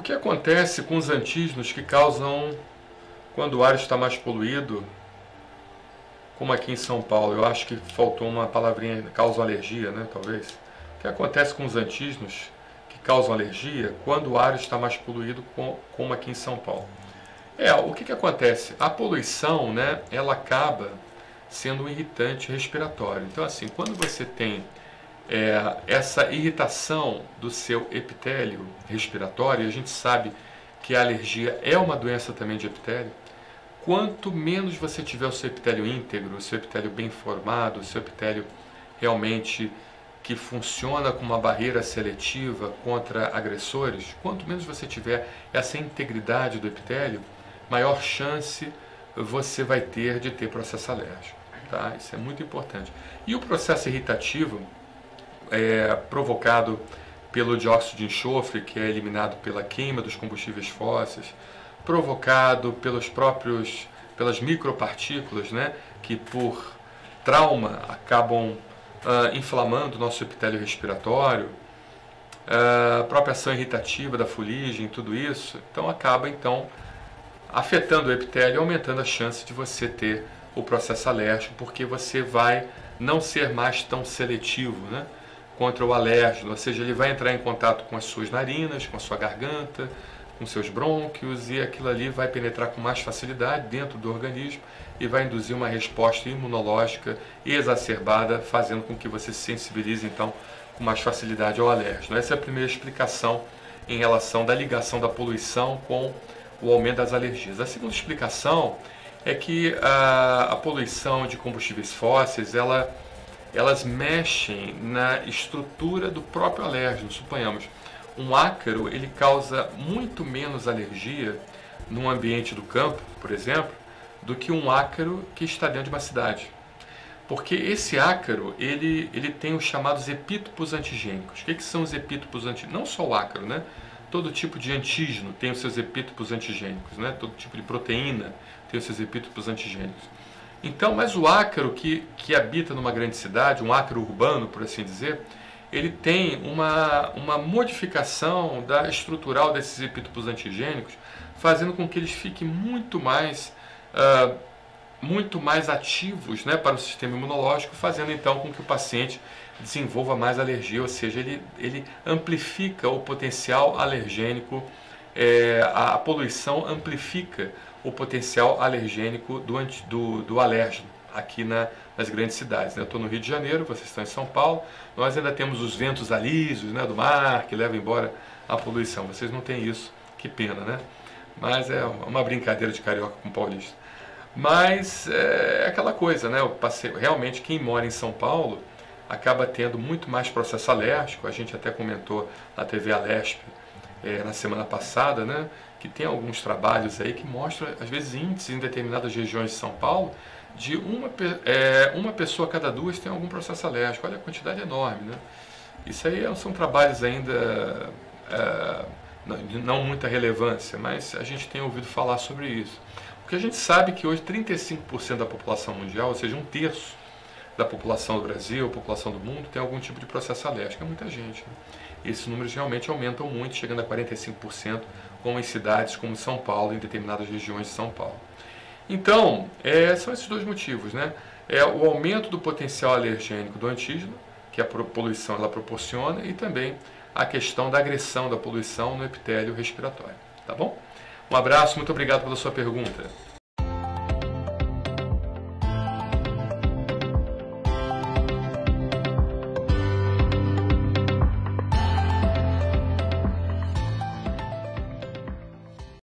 O que acontece com os antígenos que causam, quando o ar está mais poluído, como aqui em São Paulo? Eu acho que faltou uma palavrinha, causam alergia, né, talvez. O que acontece com os antígenos que causam alergia quando o ar está mais poluído, como aqui em São Paulo? O que acontece? A poluição, né, ela acaba sendo um irritante respiratório. Então, assim, quando você tem essa irritação do seu epitélio respiratório, e a gente sabe que a alergia é uma doença também de epitélio, quanto menos você tiver o seu epitélio íntegro, o seu epitélio bem formado, o seu epitélio realmente que funciona como uma barreira seletiva contra agressores, quanto menos você tiver essa integridade do epitélio, maior chance você vai ter de ter processo alérgico. Tá? Isso é muito importante. E o processo irritativo provocado pelo dióxido de enxofre, que é eliminado pela queima dos combustíveis fósseis, provocado pelas micropartículas, né, que por trauma acabam inflamando o nosso epitélio respiratório, a própria ação irritativa da fuligem, tudo isso, então acaba afetando o epitélio, aumentando a chance de você ter o processo alérgico, porque você vai não ser mais tão seletivo, né, contra o alérgeno, ou seja, ele vai entrar em contato com as suas narinas, com a sua garganta, com seus brônquios, e aquilo ali vai penetrar com mais facilidade dentro do organismo e vai induzir uma resposta imunológica exacerbada, fazendo com que você se sensibilize então com mais facilidade ao alérgeno. Essa é a primeira explicação em relação da ligação da poluição com o aumento das alergias. A segunda explicação é que a poluição de combustíveis fósseis, elas mexem na estrutura do próprio alérgeno. Suponhamos, um ácaro ele causa muito menos alergia num ambiente do campo, por exemplo, do que um ácaro que está dentro de uma cidade. Porque esse ácaro, ele tem os chamados epítopos antigênicos. O que são os epítopos antigênicos? Não só o ácaro, né? Todo tipo de antígeno tem os seus epítopos antigênicos, né? Todo tipo de proteína tem os seus epítopos antigênicos. Então, mas o ácaro que habita numa grande cidade, um ácaro urbano, por assim dizer, ele tem uma modificação estrutural desses epítopos antigênicos, fazendo com que eles fiquem muito mais ativos, né, para o sistema imunológico, fazendo então com que o paciente desenvolva mais alergia, ou seja, ele amplifica o potencial alergênico, a poluição amplifica o potencial alergênico do alérgeno aqui nas grandes cidades. Eu estou no Rio de Janeiro, vocês estão em São Paulo, nós ainda temos os ventos alísios, né, do mar, que levam embora a poluição. Vocês não têm isso, que pena, né? Mas é uma brincadeira de carioca com paulista. Mas é aquela coisa, né? Realmente quem mora em São Paulo acaba tendo muito mais processo alérgico. A gente até comentou na TV Alesp na semana passada, né, que tem alguns trabalhos aí que mostram, às vezes, índices em determinadas regiões de São Paulo de uma pessoa a cada duas tem algum processo alérgico. Olha a quantidade enorme, né? Isso aí são trabalhos ainda não muita relevância, mas a gente tem ouvido falar sobre isso. Porque a gente sabe que hoje 35% da população mundial, ou seja, um terço da população do Brasil, população do mundo, tem algum tipo de processo alérgico. É muita gente, né? Esses números realmente aumentam muito, chegando a 45%, como em cidades como São Paulo, em determinadas regiões de São Paulo. Então, são esses dois motivos, né? O aumento do potencial alergênico do antígeno, que a poluição ela proporciona, e também a questão da agressão da poluição no epitélio respiratório. Tá bom? Um abraço, muito obrigado pela sua pergunta.